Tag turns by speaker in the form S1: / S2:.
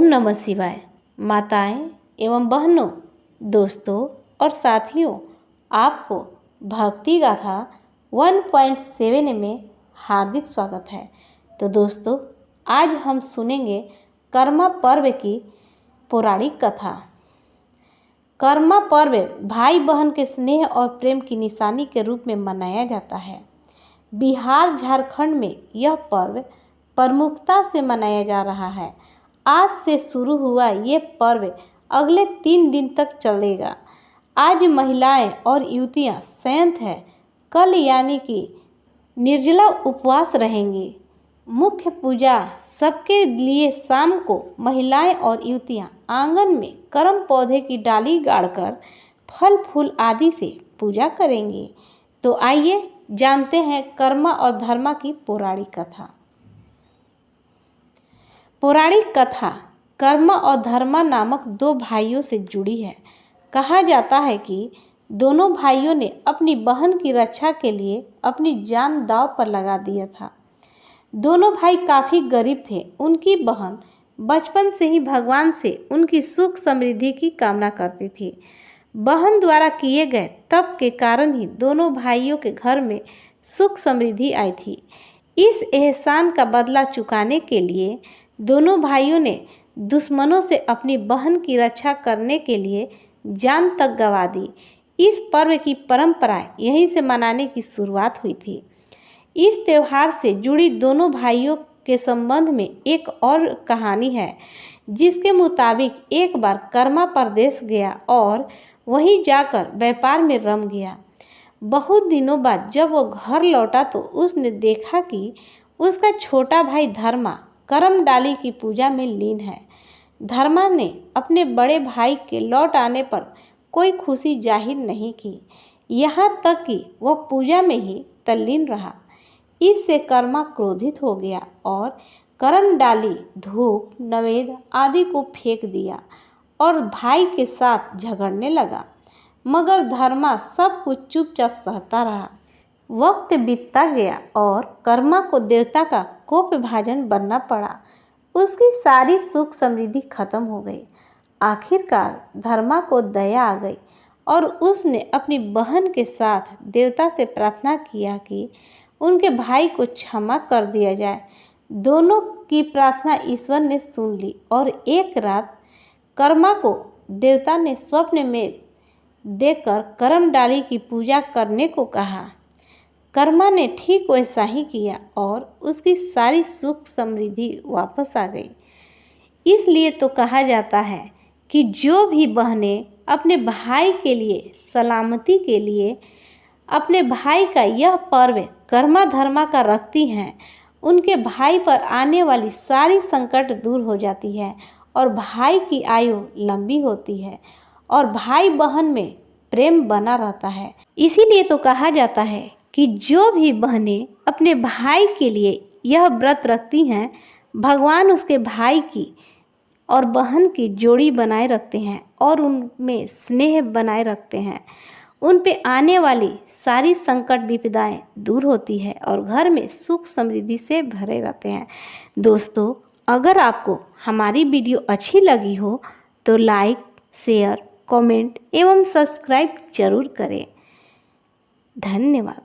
S1: नमः शिवाय। माताएं एवं बहनों, दोस्तों और साथियों, आपको भक्ति गाथा 1.7 में हार्दिक स्वागत है। तो दोस्तों, आज हम सुनेंगे कर्मा पर्व की पौराणिक कथा। कर्मा पर्व भाई बहन के स्नेह और प्रेम की निशानी के रूप में मनाया जाता है। बिहार झारखंड में यह पर्व प्रमुखता से मनाया जा रहा है। आज से शुरू हुआ ये पर्व अगले 3 दिन तक चलेगा। आज महिलाएं और युवतियां संयत है, कल यानी कि निर्जला उपवास रहेंगी। मुख्य पूजा सबके लिए शाम को महिलाएं और युवतियां आंगन में करम पौधे की डाली गाड़कर फल फूल आदि से पूजा करेंगी। तो आइए जानते हैं कर्मा और धर्मा की पौराणिक कथा। पौराणिक कथा कर्मा और धर्मा नामक 2 भाइयों से जुड़ी है। कहा जाता है कि दोनों भाइयों ने अपनी बहन की रक्षा के लिए अपनी जान दांव पर लगा दिया था। दोनों भाई काफ़ी गरीब थे। उनकी बहन बचपन से ही भगवान से उनकी सुख समृद्धि की कामना करती थी। बहन द्वारा किए गए तप के कारण ही दोनों भाइयों के घर में सुख समृद्धि आई थी। इस एहसान का बदला चुकाने के लिए दोनों भाइयों ने दुश्मनों से अपनी बहन की रक्षा करने के लिए जान तक गंवा दी। इस पर्व की परंपरा यहीं से मनाने की शुरुआत हुई थी। इस त्यौहार से जुड़ी दोनों भाइयों के संबंध में एक और कहानी है, जिसके मुताबिक एक बार कर्मा परदेश गया और वहीं जाकर व्यापार में रम गया। बहुत दिनों बाद जब वो घर लौटा तो उसने देखा कि उसका छोटा भाई धर्मा करम डाली की पूजा में लीन है। धर्मा ने अपने बड़े भाई के लौट आने पर कोई खुशी जाहिर नहीं की, यहाँ तक कि वह पूजा में ही तल्लीन रहा। इससे कर्मा क्रोधित हो गया और करम डाली, धूप, नवेद आदि को फेंक दिया और भाई के साथ झगड़ने लगा। मगर धर्मा सब कुछ चुपचाप सहता रहा। वक्त बीतता गया और कर्मा को देवता का कोप भाजन बनना पड़ा। उसकी सारी सुख समृद्धि खत्म हो गई। आखिरकार धर्मा को दया आ गई और उसने अपनी बहन के साथ देवता से प्रार्थना किया कि उनके भाई को क्षमा कर दिया जाए। दोनों की प्रार्थना ईश्वर ने सुन ली और एक रात कर्मा को देवता ने स्वप्न में देकर करम डाली की पूजा करने को कहा। कर्मा ने ठीक वैसा ही किया और उसकी सारी सुख समृद्धि वापस आ गई। इसलिए तो कहा जाता है कि जो भी बहनें अपने भाई के लिए सलामती के लिए अपने भाई का यह पर्व कर्मा धर्मा का रखती हैं, उनके भाई पर आने वाली सारी संकट दूर हो जाती है और भाई की आयु लंबी होती है और भाई बहन में प्रेम बना रहता है। इसीलिए तो कहा जाता है कि जो भी बहनें अपने भाई के लिए यह व्रत रखती हैं, भगवान उसके भाई की और बहन की जोड़ी बनाए रखते हैं और उनमें स्नेह बनाए रखते हैं। उन पे आने वाली सारी संकट विपदाएं दूर होती है और घर में सुख समृद्धि से भरे रहते हैं। दोस्तों, अगर आपको हमारी वीडियो अच्छी लगी हो तो लाइक, शेयर, कमेंट एवं सब्सक्राइब जरूर करें। धन्यवाद।